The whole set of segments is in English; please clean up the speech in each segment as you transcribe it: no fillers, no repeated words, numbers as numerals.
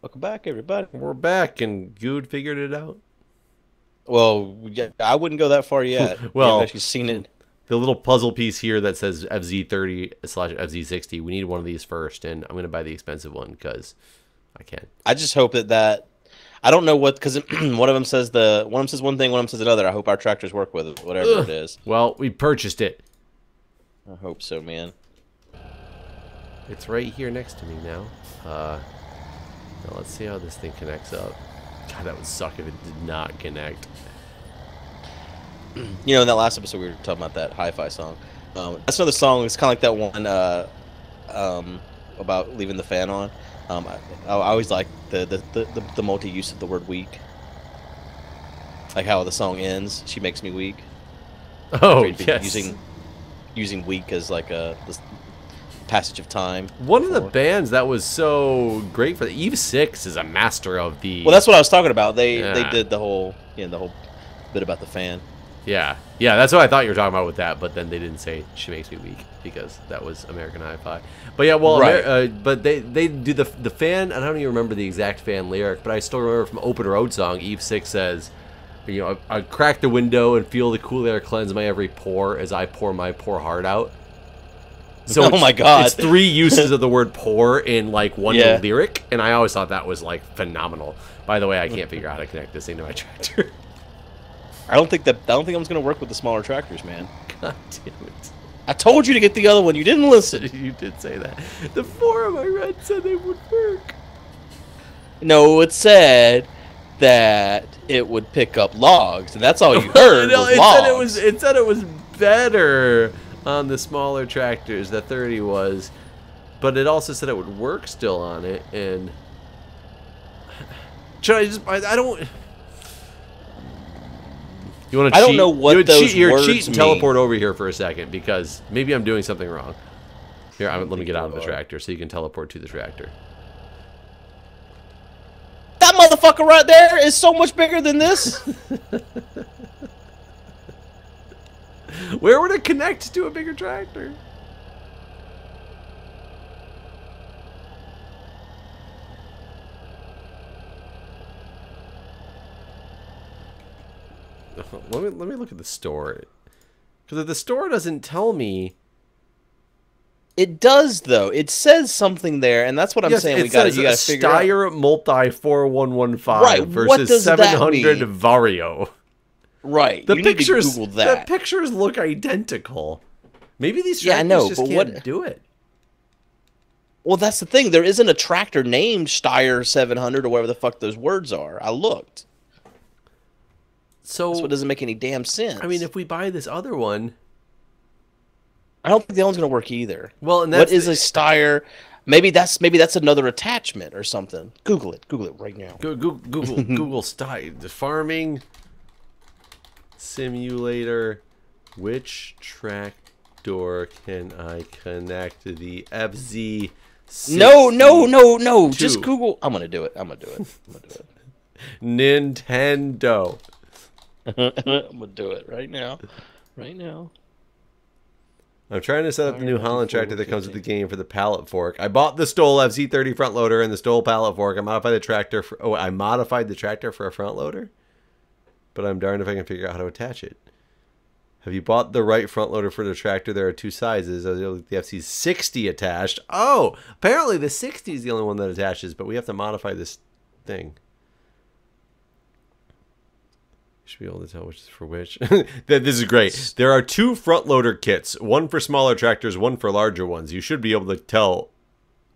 Welcome back, everybody. We're back, and Guude figured it out. Well, yeah, I wouldn't go that far yet. We haven't Well, actually seen it. the little puzzle piece here that says FZ30/FZ60, we need one of these first, and I'm going to buy the expensive one because I can. I just hope that I don't know what, because one of them says one thing, one of them says another. I hope our tractors work with it, whatever it is. Well, we purchased it. I hope so, man. It's right here next to me now. Now let's see how this thing connects up. God, that would suck if it did not connect. You know, in that last episode, we were talking about that hi-fi song. That's another song. It's kind of like that one about leaving the fan on. I always like the multi-use of the word weak. Like how the song ends, she makes me weak. Oh, yes. Using weak as like a passage of time. One of the bands that was so great for the Eve 6 is a master of the... Well, that's what I was talking about. They did the whole bit about the fan. Yeah, that's what I thought you were talking about with that, but then they didn't say "She Makes Me Weak" because that was American Hi-Fi. But yeah, well, right. But they do the fan. I don't even remember the exact fan lyric, but I still remember from Open Road song. Eve 6 says, "You know, I crack the window and feel the cool air cleanse my every pore as I pour my poor heart out." So oh my God, it's 3 uses of the word "pour" in like one yeah. lyric, and I always thought that was like phenomenal. By the way, I can't figure out how to connect this thing to my tractor. I don't think I'm just gonna work with the smaller tractors, man. God damn it! I told you to get the other one. You didn't listen. You did say that. The forum I read said they would work. No, it said that it would pick up logs, and that's all you heard. No, was logs. It said it was better on the smaller tractors. The 30 was, but it also said it would work still on it. And should I just? I don't. You want to cheat? I don't know what those words cheat and mean. teleport over here for a second because maybe I'm doing something wrong. Here, let me get out of the tractor so you can teleport to the tractor. That motherfucker right there is so much bigger than this. Where would it connect to a bigger tractor? Let me look at the store. Because if the store doesn't tell me... It does, though. It says something there, and that's what I'm saying. You got to figure out. Steyr Multi 4115 right, versus 700 Vario. Right. The you pictures, need to Google that. The pictures look identical. Maybe these tractors just can't do it. Well, that's the thing. There isn't a tractor named Steyr 700 or whatever the fuck those words are. I looked. So that's what doesn't make any damn sense. I mean, if we buy this other one, I don't think the other one's gonna work either. Well, and what is a Steyr? Maybe that's another attachment or something. Google it right now. Google Steyr the farming simulator. Which tractor can I connect to the FZ? No. Just Google. I'm gonna do it. Nintendo. I'm gonna do it right now. I'm trying to set up the New Holland tractor that comes with the game for the pallet fork. I bought the Stoll FZ30 front loader and the Stoll pallet fork. I modified the tractor for a front loader, but I'm darned if I can figure out how to attach it. Have you bought the right front loader for the tractor? There are 2 sizes. The FZ60 attached. Oh, apparently the 60 is the only one that attaches, but we have to modify this thing. Should be able to tell which is for which. This is great. There are 2 front loader kits, one for smaller tractors, one for larger ones. You should be able to tell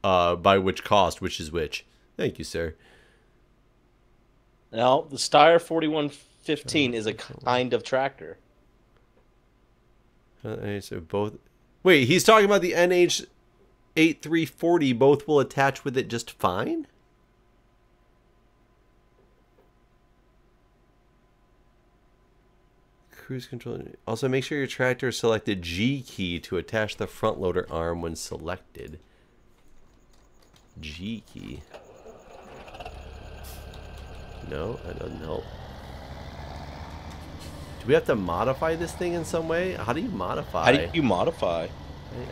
by which cost which is which. Thank you, sir. Now, the Steyr 4115 is a kind of tractor. So both. Wait, he's talking about the NH8340. Both will attach with it just fine? Cruise control. Also, make sure your tractor is selected G key to attach the front loader arm when selected. G key. No, that doesn't help. Do we have to modify this thing in some way? How do you modify? How do you modify?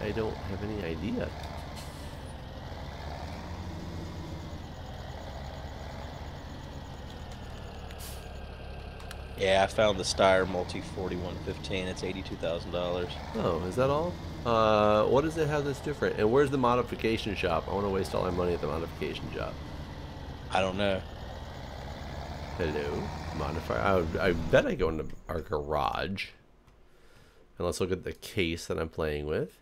I don't have any idea. Yeah, I found the Steyr Multi 4115. It's $82,000. Oh, is that all? What does it have that's different? And where's the modification shop? I want to waste all my money at the modification shop. I don't know. Hello, modifier. I bet I go into our garage. And let's look at the case that I'm playing with.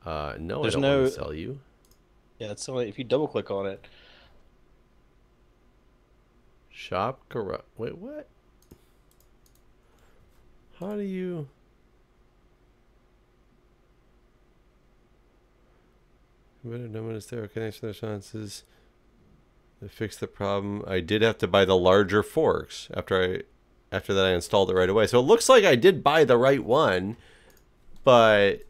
No, I don't want to sell you. Yeah, it's only if you double click on it. Shop garage. Wait, what? How do you? Better know when it's there. Connection to the responses. To fix the problem, I did have to buy the larger forks after that I installed it right away. So it looks like I did buy the right one, but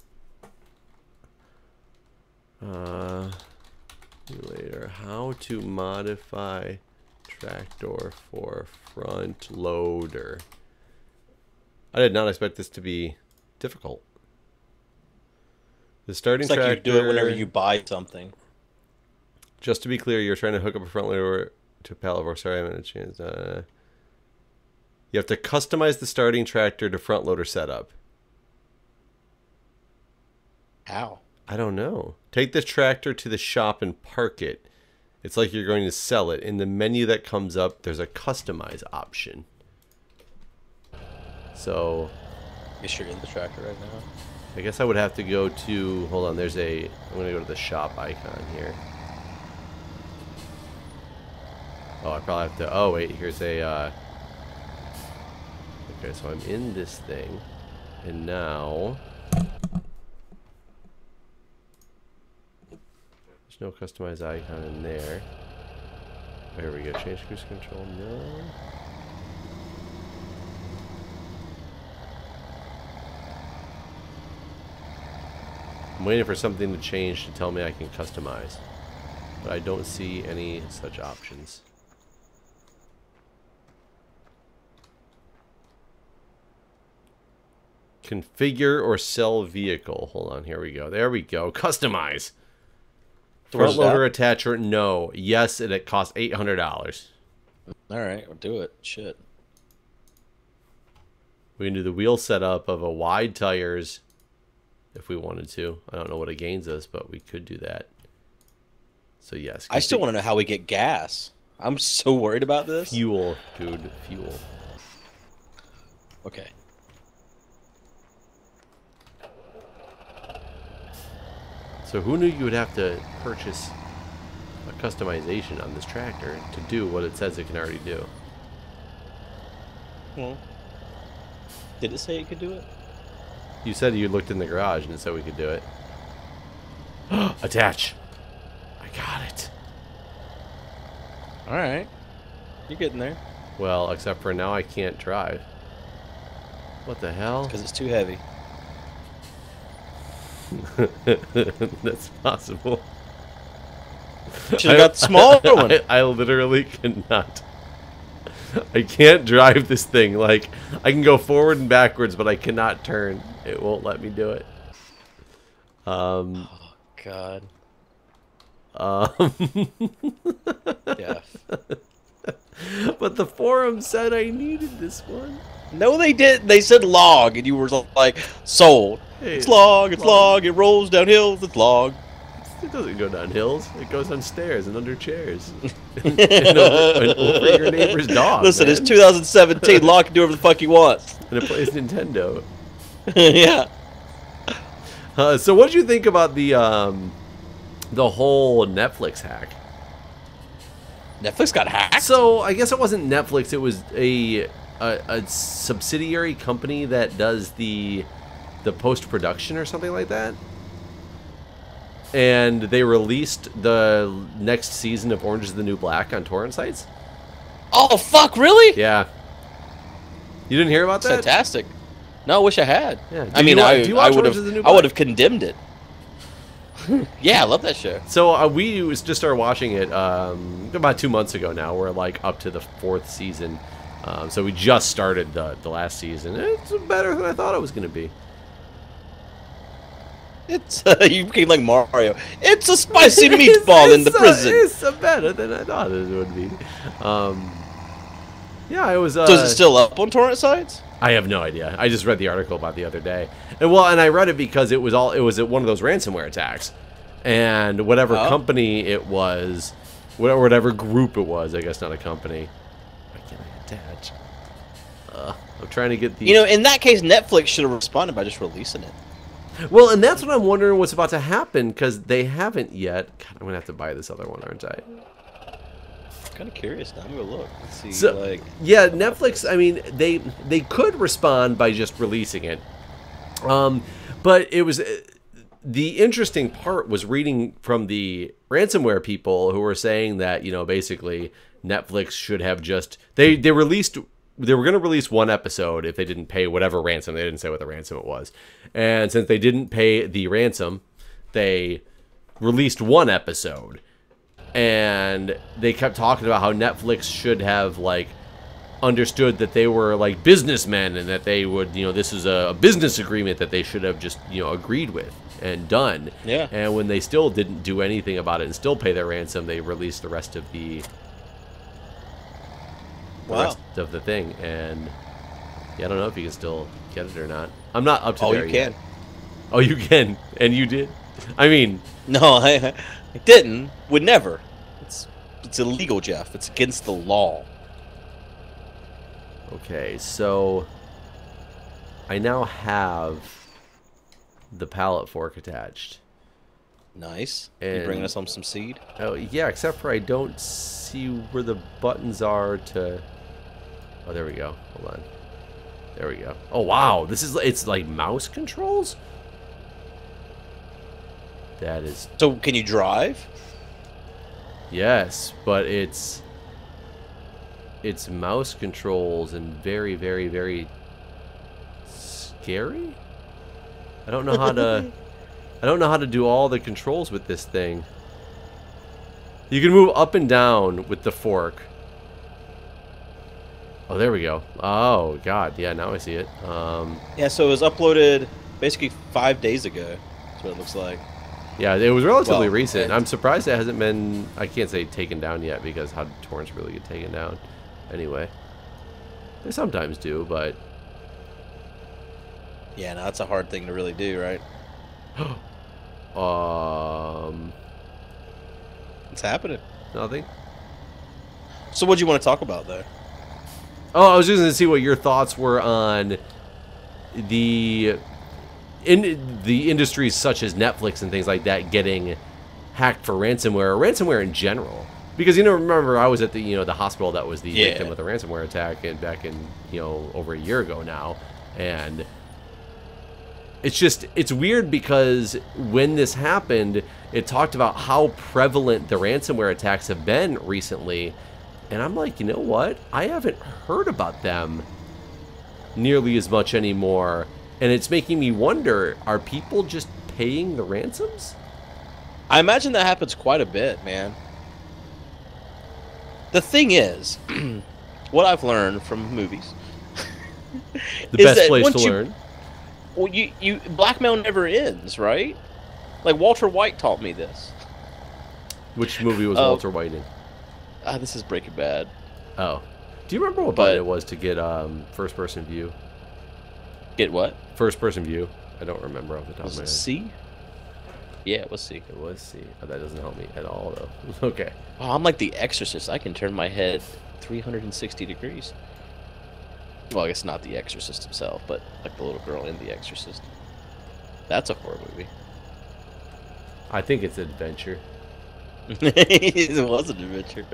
later, how to modify tractor for front loader. I did not expect this to be difficult. The starting tractor. It's like you do it whenever you buy something. Just to be clear, you're trying to hook up a front loader to a pallet fork. Sorry, I haven't had a chance. You have to customize the starting tractor to front loader setup. How? I don't know. Take the tractor to the shop and park it. It's like you're going to sell it. In the menu that comes up, there's a customize option. So, Guess you're in the tractor right now. I guess I would have to go to, hold on, I'm going to go to the shop icon here. Oh, I probably have to, oh wait, here's a, okay, so I'm in this thing, and now, there's no customize icon in there. Oh, here we go, change cruise control, no. I'm waiting for something to change to tell me I can customize, but I don't see any such options. Configure or sell vehicle. Hold on, here we go. There we go. Customize. Front loader attachment, no. Yes, and it costs $800. Alright, we'll do it. Shit. We can do the wheel setup of a wide tires if we wanted to. I don't know what it gains us, but we could do that. So yes. I still want to know how we get gas. I'm so worried about this. Fuel, dude. Fuel. Okay. So who knew you would have to purchase a customization on this tractor to do what it says it can already do? Well, did it say it could do it? You said you looked in the garage and it said we could do it. Attach. I got it. Alright. You're getting there. Well, except for now I can't drive. What the hell? Because it's too heavy. That's possible. Should have got the smaller one. I literally cannot. I can't drive this thing. Like, I can go forward and backwards, but I cannot turn. It won't let me do it. Oh, God. Yeah. But the forum said I needed this one. No, they didn't. They said log, and you were like, sold. Hey, it's log, it's log, it rolls down hills, it's log. It doesn't go down hills. It goes on stairs and under chairs. and over your neighbor's dog. Listen, man. it's 2017. Log can do whatever the fuck he wants. And it plays Nintendo. Yeah. So what do you think about the whole Netflix hack? Netflix got hacked? So I guess it wasn't Netflix. It was a subsidiary company that does the post-production or something like that. And they released the next season of Orange is the New Black on torrent sites. Oh, fuck, really? Yeah. You didn't hear about that? Fantastic. No, I wish I had. Yeah. I mean, I would have condemned it. Yeah, I love that show. So we just started watching it about 2 months ago now. We're like up to the 4th season. So we just started the last season. It's better than I thought it was going to be. It's you became like Mario. It's a spicy meatball in the prison. It's better than I thought it would be. Yeah, it was. So is it still up on torrent sites? I have no idea. I just read the article about it the other day, and I read it because it was one of those ransomware attacks, and whatever company it was, whatever group it was, I guess not a company. Why can't I attach? I'm trying to get the. You know, in that case, Netflix should have responded by just releasing it. Well, and that's what I'm wondering what's about to happen, because they haven't yet. God, I'm gonna have to buy this other one, aren't I? I'm kind of curious now. I'm gonna look. Let's see. So, like, yeah, Netflix. I mean, they could respond by just releasing it, but it was the interesting part was reading from the ransomware people who were saying that, you know, basically Netflix should have just they released. They were going to release one episode if they didn't pay whatever ransom. They didn't say what the ransom it was. And since they didn't pay the ransom, they released one episode. And they kept talking about how Netflix should have, like, understood that they were, like, businessmen and that they would, you know, this is a business agreement that they should have just, you know, agreed with and done. Yeah. And when they still didn't do anything about it and still pay their ransom, they released the rest of the rest of the thing, and yeah, I don't know if you can still get it or not. I'm not up to there yet. Oh, you can, and you did. I mean, no, I didn't. Would never. It's illegal, Jeff. It's against the law. Okay, so I now have the pallet fork attached. Nice. And, you bringing us home some seed? Oh yeah, except for I don't see where the buttons are to. Oh, there we go. Hold on. There we go. Oh, wow. It's like mouse controls? That is... So, can you drive? Yes, but it's mouse controls and very, very, very scary? I don't know how to... I don't know how to do all the controls with this thing. You can move up and down with the fork. Oh, there we go. Oh, God. Yeah, now I see it. Yeah, so it was uploaded basically 5 days ago. That's what it looks like. Yeah, it was relatively recent. I'm surprised it hasn't been, I can't say taken down yet, because how do torrents really get taken down? Anyway. They sometimes do, but... Yeah, no, that's a hard thing to really do, right? What's happening? Nothing. So what do you want to talk about, though? Oh, I was just going to see what your thoughts were on the industries such as Netflix and things like that getting hacked for ransomware, or ransomware in general. Because, you know, remember I was at the the hospital that was the victim of the ransomware attack, and back in over a year ago now, and it's weird because when this happened, it talked about how prevalent the ransomware attacks have been recently. And I'm like, you know what? I haven't heard about them nearly as much anymore. And it's making me wonder, are people just paying the ransoms? I imagine that happens quite a bit, man. The thing is, what I've learned from movies... the best place to learn. Well, blackmail never ends, right? Like, Walter White taught me this. Which movie was Walter White in? This is Breaking Bad. Oh. Do you remember what button it was to get first-person view? Get what? First-person view. I don't remember off the top of my head. C? Yeah, it was C. It was C. Oh, that doesn't help me at all, though. Okay. Oh, I'm like the Exorcist. I can turn my head 360 degrees. Well, I guess not the Exorcist himself, but like the little girl in The Exorcist. That's a horror movie. I think it's adventure. It was an adventure.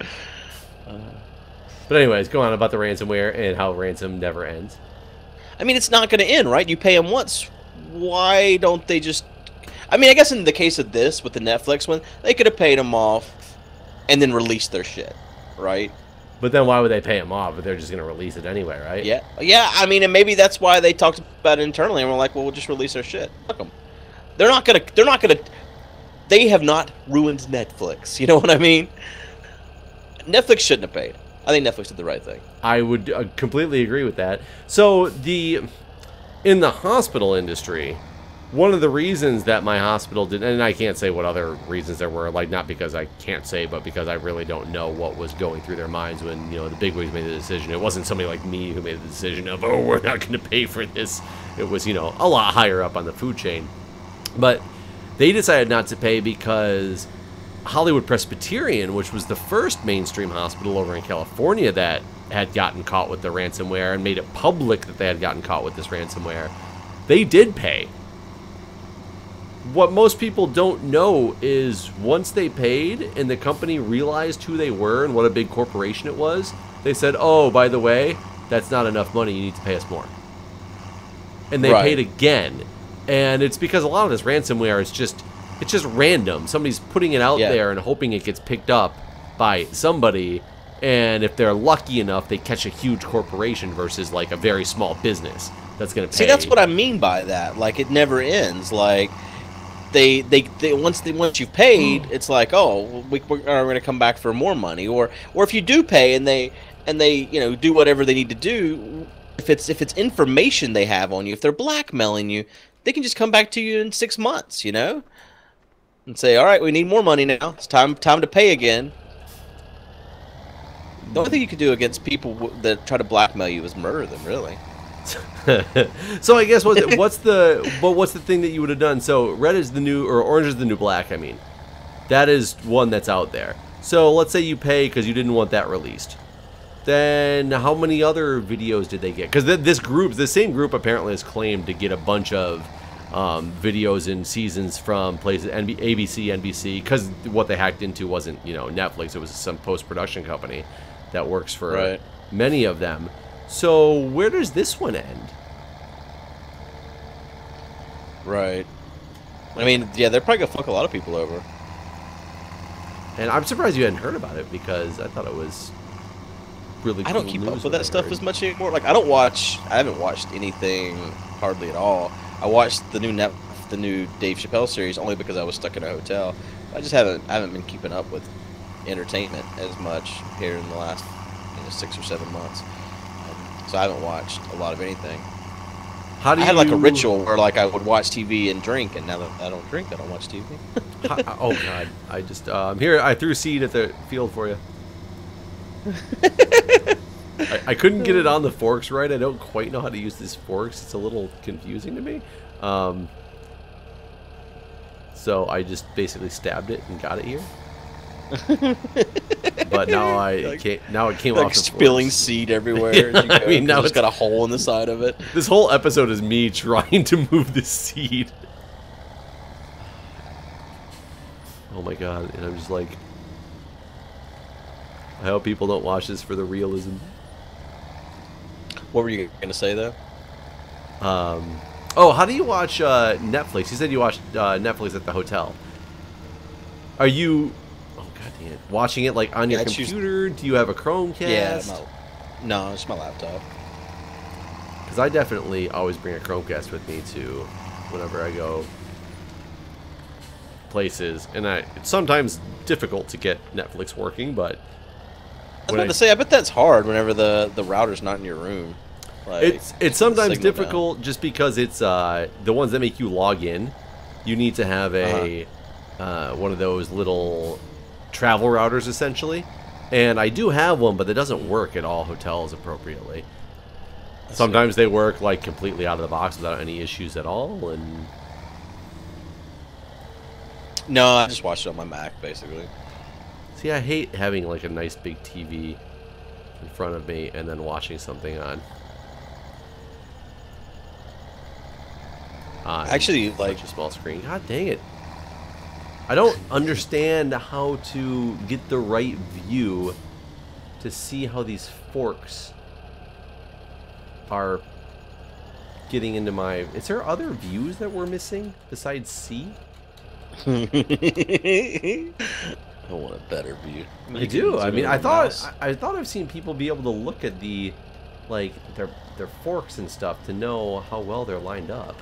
But anyways, go on about the ransomware and how ransom never ends. I mean, it's not going to end, right? You pay them once. Why don't they just... I mean, I guess in the case of this, with the Netflix one, they could have paid them off and then released their shit, right? But then why would they pay them off if they're just going to release it anyway, right? Yeah. Yeah, I mean, and maybe that's why they talked about it internally and we're like, well, we'll just release their shit. Fuck them. They're not going to... They have not ruined Netflix. You know what I mean? Netflix shouldn't have paid. I think Netflix did the right thing. I would completely agree with that. So in the hospital industry, one of the reasons that my hospital did, and I can't say what other reasons there were, like, not because I can't say, but because I really don't know what was going through their minds when, the bigwigs made the decision. It wasn't somebody like me who made the decision of, oh, we're not going to pay for this. It was, a lot higher up on the food chain. But they decided not to pay because Hollywood Presbyterian, which was the first mainstream hospital over in California that had gotten caught with the ransomware and made it public that they had gotten caught with this ransomware, they did pay. What most people don't know is once they paid and the company realized who they were and what a big corporation it was, they said, oh, by the way, that's not enough money. You need to pay us more. And they paid again. And it's because a lot of this ransomware is just random. Somebody's putting it out there and hoping it gets picked up by somebody. And if they're lucky enough, they catch a huge corporation versus like a very small business that's going to pay. See, that's what I mean by that. Like, it never ends. Like, they once you've paid, it's like, oh, we're going to come back for more money, or if you do pay and they do whatever they need to do, if it's information they have on you, if they're blackmailing you, they can just come back to you in 6 months, and say, all right, we need more money now. It's time to pay again. The only thing you can do against people that try to blackmail you is murder them, really. So I guess what's the thing that you would have done? So red is the new, or orange is the new black. I mean, that is one that's out there. So let's say you pay because you didn't want that released. Then how many other videos did they get? Because this same group apparently has claimed to get a bunch of videos and seasons from places, ABC, NBC, because what they hacked into wasn't Netflix. It was some post-production company that works for many of them. So where does this one end? Right. I mean, yeah, they're probably gonna fuck a lot of people over. And I'm surprised you hadn't heard about it because I thought it was really cool. I don't keep up with that stuff as much anymore. Like, I haven't watched anything hardly at all. I watched the new Dave Chappelle series only because I was stuck in a hotel. I haven't been keeping up with entertainment as much here in the last 6 or 7 months. So I haven't watched a lot of anything. I had like a ritual where like I would watch TV and drink, and now that I don't drink, I don't watch TV. Oh God! I just here I threw seed at the field for you. I couldn't get it on the forks right. I don't quite know how to use these forks. It's a little confusing to me. So I just basically stabbed it and got it here. But now it came off the spilling forks. seed everywhere. As you go, I mean, now it's got a hole in the side of it. This whole episode is me trying to move this seed. Oh my God! And I'm just like, I hope people don't watch this for the realism. What were you gonna say though? Oh, how do you watch Netflix? You said you watched Netflix at the hotel. Are you? Oh God damn it! Watching it like on your computer? Do you have a Chromecast? Yeah, no, it's my laptop. Because I definitely always bring a Chromecast with me to whenever I go places, and it's sometimes difficult to get Netflix working, but I was about to say, I bet that's hard whenever the router's not in your room. Like, it's sometimes difficult just because it's the ones that make you log in. You need to have a one of those little travel routers essentially, and I do have one, but it doesn't work at all hotels appropriately. Sometimes they work like completely out of the box without any issues at all, and no, I just watch it on my Mac basically. See, I hate having like a nice big TV in front of me and then watching something on actually like such a small screen. God dang it. I don't understand how to get the right view to see how these forks are getting into my... Is there other views that we're missing besides C? I want a better view. I do. I mean, I thought I've seen people be able to look at the, like, their forks and stuff to know how well they're lined up.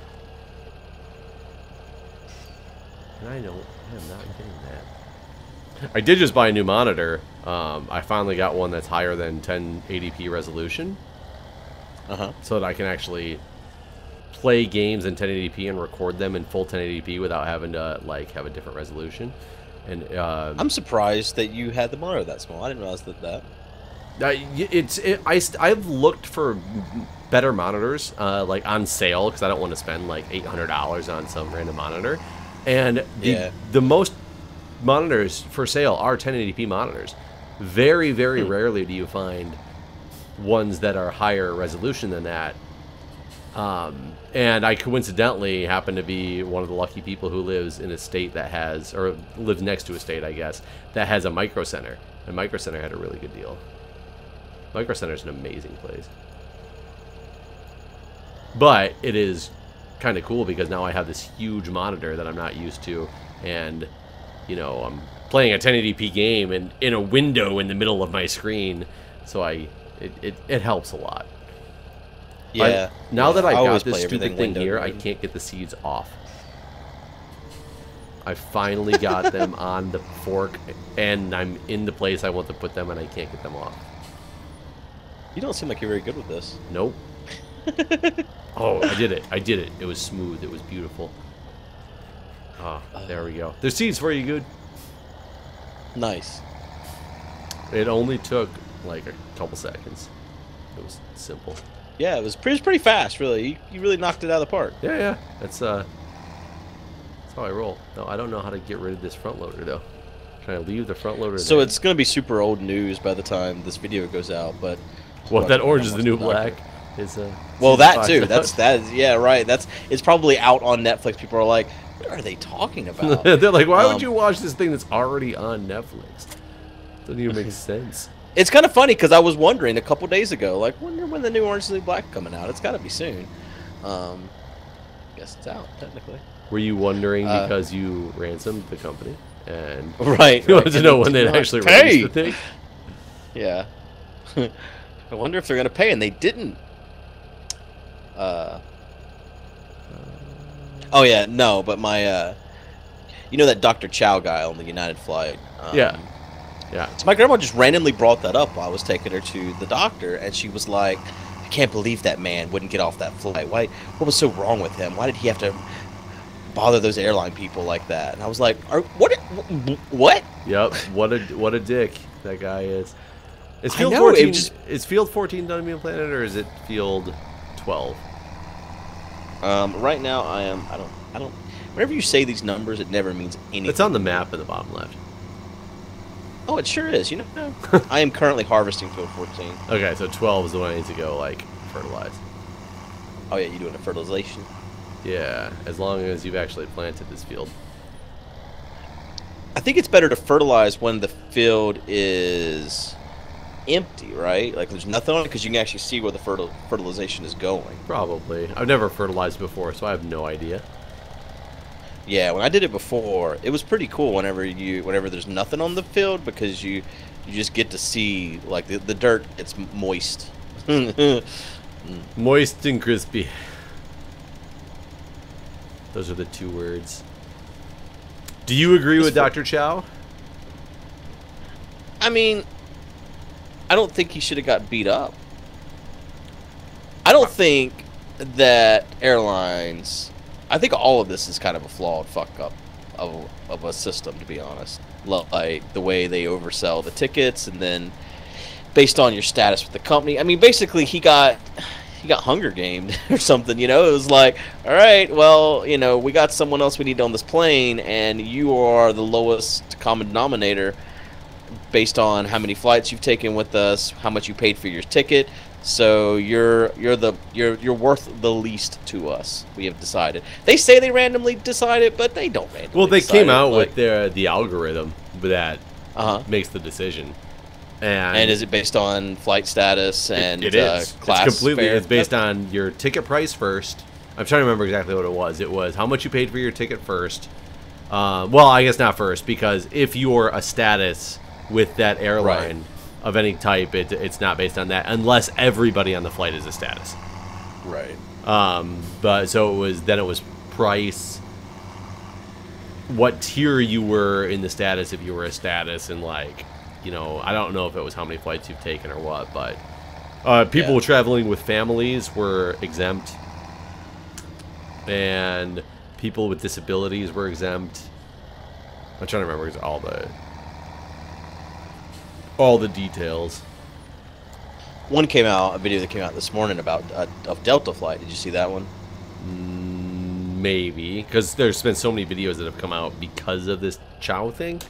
And I am not getting that. I did just buy a new monitor. I finally got one that's higher than 1080p resolution. So that I can actually play games in 1080p and record them in full 1080p without having to like have a different resolution. And I'm surprised that you had the monitor that small. I didn't realize that. I've looked for better monitors like on sale because I don't want to spend like $800 on some random monitor, and the most monitors for sale are 1080p monitors. Very rarely do you find ones that are higher resolution than that. And I coincidentally happen to be one of the lucky people who lives in a state that has, or lives next to a state, I guess, that has a Micro Center. And Micro Center had a really good deal. Micro Center is an amazing place. But it is kind of cool because now I have this huge monitor that I'm not used to. And, you know, I'm playing a 1080p game and in a window in the middle of my screen. So it helps a lot. Yeah. Now that I got always this play stupid everything thing here, windowed. I can't get the seeds off. I finally got them on the fork, and I'm in the place I want to put them, and I can't get them off. You don't seem like you're very good with this. Nope. Oh, I did it. I did it. It was smooth. It was beautiful. Ah, there we go. There's seeds for you, Guude. Nice. It only took like a couple seconds. It was simple. Yeah, it was pretty fast, really. You really knocked it out of the park. Yeah. That's how I roll. No, I don't know how to get rid of this front loader though. Trying to leave the front loader. So there. it's gonna be super old news by the time this video goes out, but Well, that orange is the new black. Is well, that too. Yeah, right. It's probably out on Netflix. People are like, what are they talking about? They're like, why would you watch this thing that's already on Netflix? Doesn't even make sense. It's kind of funny because I was wondering a couple days ago, like, wonder when the new Orange is the New Black coming out. It's got to be soon. Guess it's out technically. Were you wondering because you ransomed the company and right? you wanted to know when they'd actually release the thing? Yeah. I wonder if they're gonna pay, and they didn't. Oh yeah, no, but my you know that Dr. Chow guy on the United flight. Yeah. So my grandma just randomly brought that up while I was taking her to the doctor, and she was like, I can't believe that man wouldn't get off that flight. What was so wrong with him? Why did he have to bother those airline people like that? And I was like, what? Yep. What a dick that guy is. Is I Field know, 14 is Field 14 done being planted, or is it Field 12? Right now I don't whenever you say these numbers, it never means anything. It's on the map in the bottom left. Oh, it sure is. You know, I am currently harvesting Field 14. Okay, so 12 is the one I need to go like fertilize. Oh yeah, you doing a fertilization? Yeah, as long as you've actually planted this field. I think it's better to fertilize when the field is empty, right? Like there's nothing on it because you can actually see where the fertilization is going. Probably. I've never fertilized before, so I have no idea. Yeah, when I did it before, it was pretty cool whenever there's nothing on the field because you just get to see like the dirt gets moist. Moist and crispy. Those are the two words. Do you agree with Dr. Chow? I mean, I don't think he should have got beat up. I don't think that airlines... I think all of this is kind of a flawed fuck up of a system, to be honest. Like the way they oversell the tickets, and then based on your status with the company. I mean, basically, he got Hunger Gamed or something. You know, it was like, all right, well, you know, we got someone else we need on this plane, and you are the lowest common denominator based on how many flights you've taken with us, how much you paid for your ticket. So you're worth the least to us. We have decided. They say they randomly decide it, but they don't randomly. Well, they decide came it, out like, with the algorithm that makes the decision. And is it based on flight status and it is class? It's completely. fare? It's based on your ticket price first. I'm trying to remember exactly what it was. It was how much you paid for your ticket first. Well, I guess not first, because if you're a status with that airline. Right. Of any type, it's not based on that unless everybody on the flight is a status. Right. But so it was price, what tier you were in the status if you were a status, and like, you know, I don't know if it was how many flights you've taken or what, but people traveling with families were exempt. and people with disabilities were exempt. I'm trying to remember all the details. One came out, a video that came out this morning about of Delta flight. Did you see that one? Maybe, because there's been so many videos that have come out because of this Chow thing.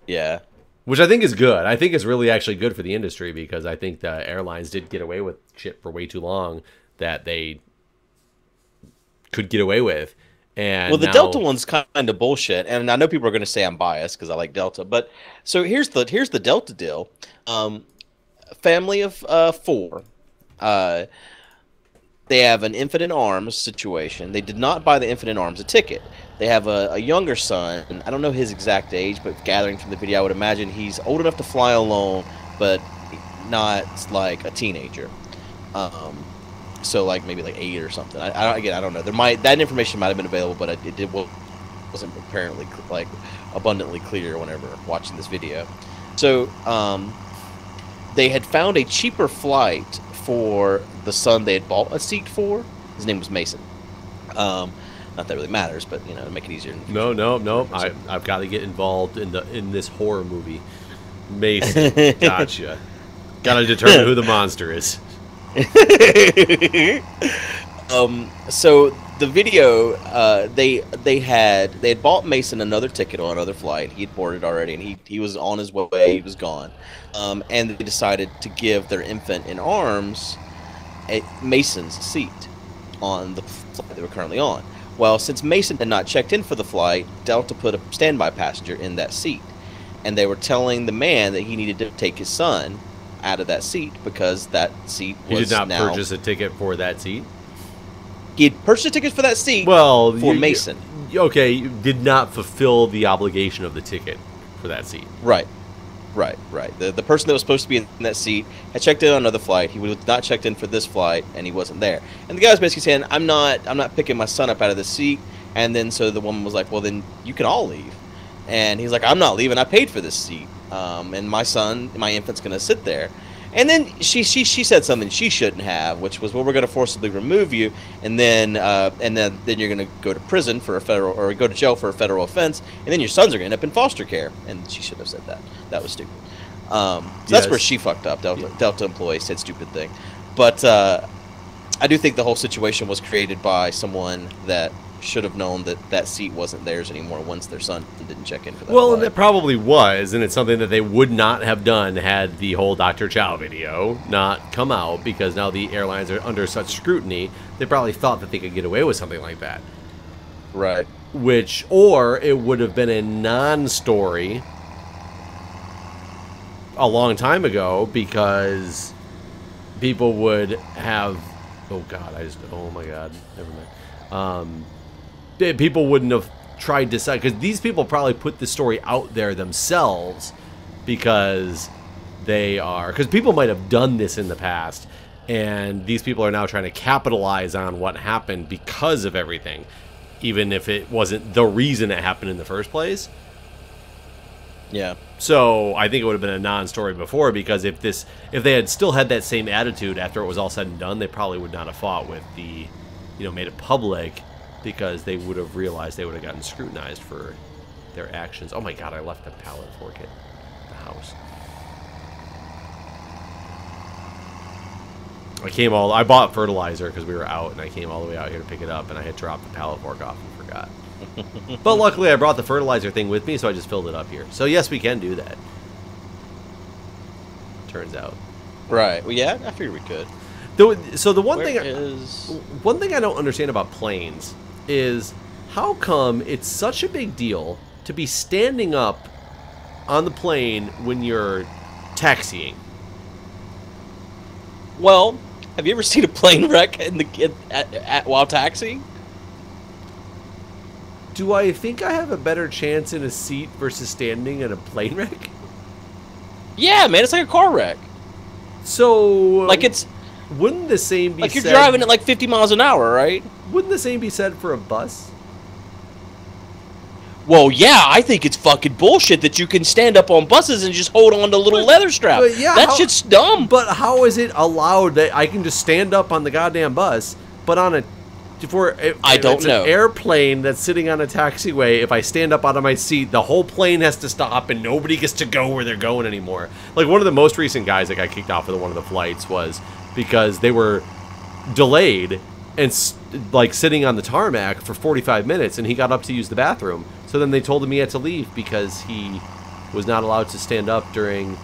Yeah. Which I think is good. I think it's really actually good for the industry, because I think the airlines did get away with shit for way too long that they could get away with. And well, the now... Delta one's kind of bullshit, and I know people are going to say I'm biased because I like Delta, but so here's the Delta deal. Family of 4. They have an infant in arms situation. They did not buy the infant in arms a ticket. They have a younger son, and I don't know his exact age, but gathering from the video, I would imagine he's old enough to fly alone, but not like a teenager. So like maybe like 8 or something. Again, I don't know. That information might have been available, but it wasn't apparently like abundantly clear whenever watching this video. So they had found a cheaper flight for the son they had bought a seat for. His name was Mason. Not that really matters, but you know, to make it easier. No. I've got to get involved in this horror movie. Mason, gotcha. Got to determine who the monster is. So the video, they had bought Mason another ticket on another flight. He'd boarded already, and he was on his way. He was gone. And they decided to give their infant in arms Mason's seat on the flight they were currently on. Well, since Mason had not checked in for the flight, Delta put a standby passenger in that seat, and they were telling the man that he needed to take his son out of that seat because that seat was He did not purchase a ticket for that seat? He had purchased a ticket for that seat for Mason. Okay, you did not fulfill the obligation of the ticket for that seat. Right. The person that was supposed to be in that seat had checked in on another flight. He was not checked in for this flight, and he wasn't there. And the guy was basically saying, I'm not picking my son up out of the seat. And then so the woman was like, well, then you can all leave. And he's like, I'm not leaving. I paid for this seat. And my infant's going to sit there. And then she said something she shouldn't have, which was, well, we're going to forcibly remove you, and then you're going to go to prison for go to jail for a federal offense, and then your sons are going to end up in foster care. And she shouldn't have said that. That was stupid. So that's where she fucked up. Delta employee said stupid thing. But I do think the whole situation was created by someone that should have known that that seat wasn't theirs anymore once their son didn't check in for that. Well, and it probably was, and it's something that they would not have done had the whole Dr. Chow video not come out, because now the airlines are under such scrutiny, they probably thought that they could get away with something like that. Right. Or it would have been a non-story a long time ago, because people would have... Oh, my God. Never mind. People wouldn't have tried to decide, because these people probably put the story out there themselves because people might have done this in the past, and these people are now trying to capitalize on what happened because of everything, even if it wasn't the reason it happened in the first place. Yeah. So I think it would have been a non-story before, because if they had still had that same attitude after it was all said and done, they probably would not have fought with made it public, because they would have realized they would have gotten scrutinized for their actions. Oh my God, I left the pallet fork at the house. I bought fertilizer because we were out, and I came all the way out here to pick it up, and I had dropped the pallet fork off and forgot. But luckily I brought the fertilizer thing with me, so I just filled it up here. So yes, we can do that. Turns out. Right. Well, yeah, I figured we could. So the one thing I don't understand about planes is how come it's such a big deal to be standing up on the plane when you're taxiing? Well, have you ever seen a plane wreck while taxiing? Do I think I have a better chance in a seat versus standing in a plane wreck? Yeah, man, it's like a car wreck. So wouldn't the same be like you're driving at like 50 miles an hour, right? Wouldn't the same be said for a bus? Well, yeah, I think it's fucking bullshit that you can stand up on buses and just hold on to little leather straps. Yeah, that shit's dumb. But how is it allowed that I can just stand up on the goddamn bus, but on a I don't it's know. An airplane that's sitting on a taxiway. If I stand up out of my seat, the whole plane has to stop and nobody gets to go where they're going anymore. Like one of the most recent guys that got kicked off of one of the flights was because they were delayed and like sitting on the tarmac for 45 minutes, and he got up to use the bathroom. So then they told him he had to leave because he was not allowed to stand up during,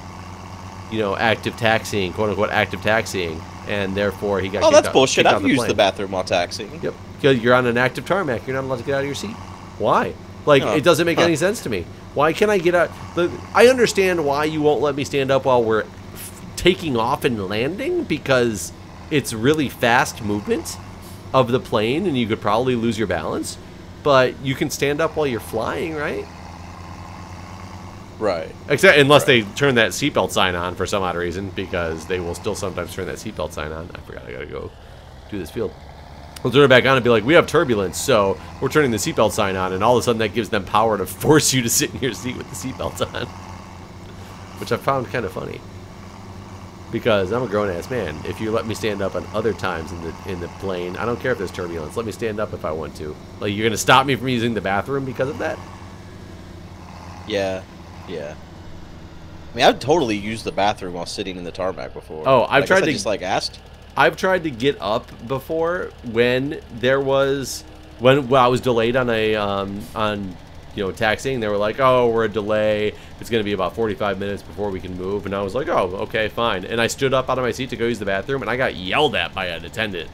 you know, active taxiing, quote unquote active taxiing. And therefore, he got. Oh, that's bullshit! I've used the the bathroom while taxiing. Yep, because you're on an active tarmac. You're not allowed to get out of your seat. Why? Like, it doesn't make any sense to me. Why can't I get out? I understand why you won't let me stand up while we're taking off and landing, because it's really fast movement of the plane, and you could probably lose your balance. But you can stand up while you're flying, right? Right. Except unless they turn that seatbelt sign on for some odd reason, because they will still sometimes turn that seatbelt sign on. I forgot I gotta go do this field. We'll turn it back on and be like, we have turbulence, so we're turning the seatbelt sign on, and all of a sudden that gives them power to force you to sit in your seat with the seatbelt on. Which I found kind of funny. Because I'm a grown-ass man. If you let me stand up on other times in the plane, I don't care if there's turbulence. Let me stand up if I want to. Like, you're gonna stop me from using the bathroom because of that? Yeah. Yeah. I mean, I've totally used the bathroom while sitting in the tarmac before. Oh, I've tried to just like asked. I've tried to get up before when there was when I was delayed on a taxiing. They were like, "Oh, we're a delay. It's going to be about 45 minutes before we can move." And I was like, "Oh, okay, fine." And I stood up out of my seat to go use the bathroom, and I got yelled at by an attendant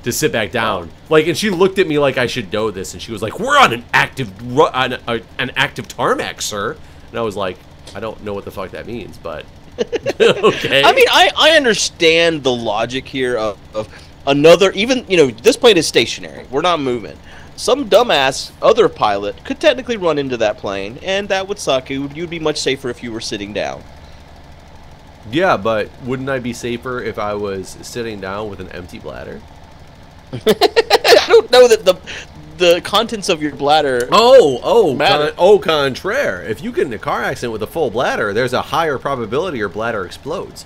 to sit back down. Like, and she looked at me like I should know this, and she was like, "We're on an active tarmac, sir." And I was like, I don't know what the fuck that means, but okay. I mean, I understand the logic here of another, even, you know, this plane is stationary. We're not moving. Some dumbass other pilot could technically run into that plane, and that would suck. You'd be much safer if you were sitting down. Yeah, but wouldn't I be safer if I was sitting down with an empty bladder? I don't know that the contents of your bladder matter. Contraire. If you get in a car accident with a full bladder, there's a higher probability your bladder explodes.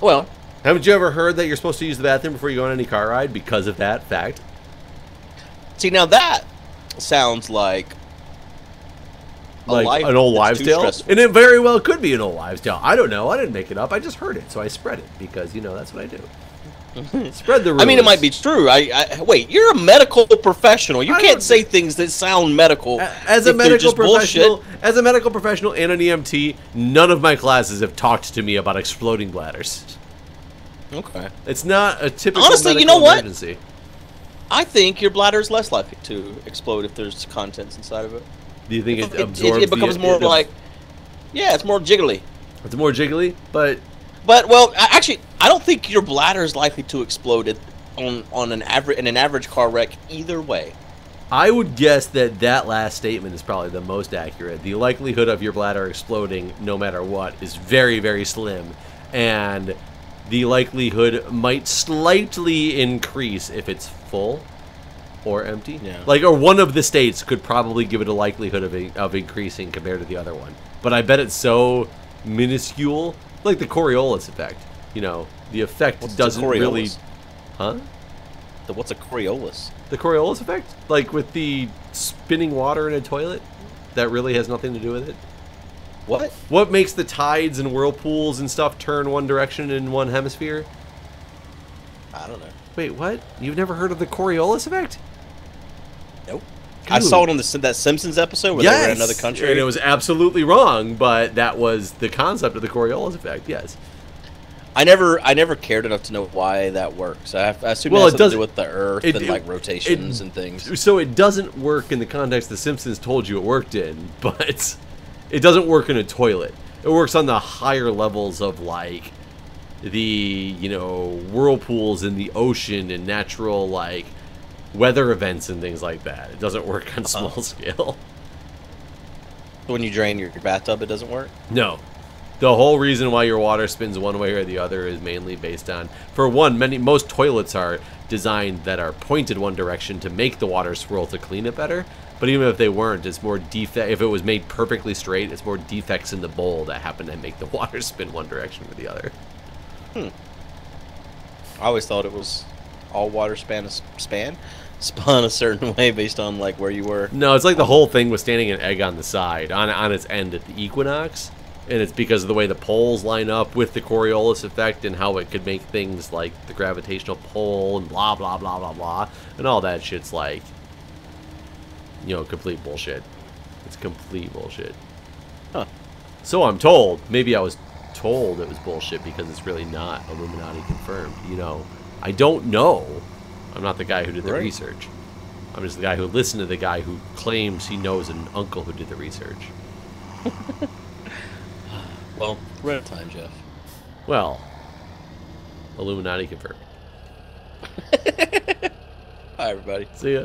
Well, haven't you ever heard that you're supposed to use the bathroom before you go on any car ride because of that fact? See, now that sounds like an old wives' tale, and it very well could be an old wives' tale. I don't know. I didn't make it up. I just heard it, so I spread it because, you know, that's what I do. Spread the rumors. I mean, it might be true. Wait, you're a medical professional. You can't say things that sound medical. As a medical professional and an EMT, none of my classes have talked to me about exploding bladders. Okay. It's not a typical honestly, medical you know what? emergency. I think your bladder is less likely to explode if there's contents inside of it. Do you think it absorbs? It becomes more like, yeah, it's more jiggly. It's more jiggly, but well, actually, I don't think your bladder is likely to explode on an average car wreck either way. I would guess that last statement is probably the most accurate. The likelihood of your bladder exploding, no matter what, is very, very slim, and the likelihood might slightly increase if it's full or empty. Yeah. Like, or one of the states could probably give it a likelihood of increasing compared to the other one. But I bet it's so minuscule. Like the Coriolis effect, you know, the effect doesn't really, huh? What's a Coriolis? The Coriolis effect, like with the spinning water in a toilet, that really has nothing to do with it. What? What makes the tides and whirlpools and stuff turn one direction in one hemisphere? I don't know. Wait, what? You've never heard of the Coriolis effect? Nope. I saw it on that Simpsons episode where they were in another country. And it was absolutely wrong, but that was the concept of the Coriolis effect, yes. I never cared enough to know why that works. I assume it has something to do with the Earth and like rotations and things. So it doesn't work in the context the Simpsons told you it worked in, but it doesn't work in a toilet. It works on the higher levels of like the, you know, whirlpools in the ocean and natural like weather events and things like that. It doesn't work on small scale. When you drain your bathtub, it doesn't work? No. The whole reason why your water spins one way or the other is mainly based on, for one, most toilets are designed that are pointed one direction to make the water swirl to clean it better. But even if they weren't, it's more if it was made perfectly straight, it's more defects in the bowl that happen to make the water spin one direction or the other. I always thought it was all water spawn a certain way based on like where you were? No, it's like the whole thing was standing an egg on the side, on its end at the equinox. And it's because of the way the poles line up with the Coriolis effect and how it could make things like the gravitational pull and blah, blah, blah, blah, blah. And all that shit's like, you know, complete bullshit. It's complete bullshit. Huh. So I'm told. Maybe I was told it was bullshit because it's really not Illuminati confirmed. You know, I don't know. I'm not the guy who did the research. I'm just the guy who listened to the guy who claims he knows an uncle who did the research. Well, we're out of time, Jeff. Well, Illuminati confirmed. Bye, everybody. See ya.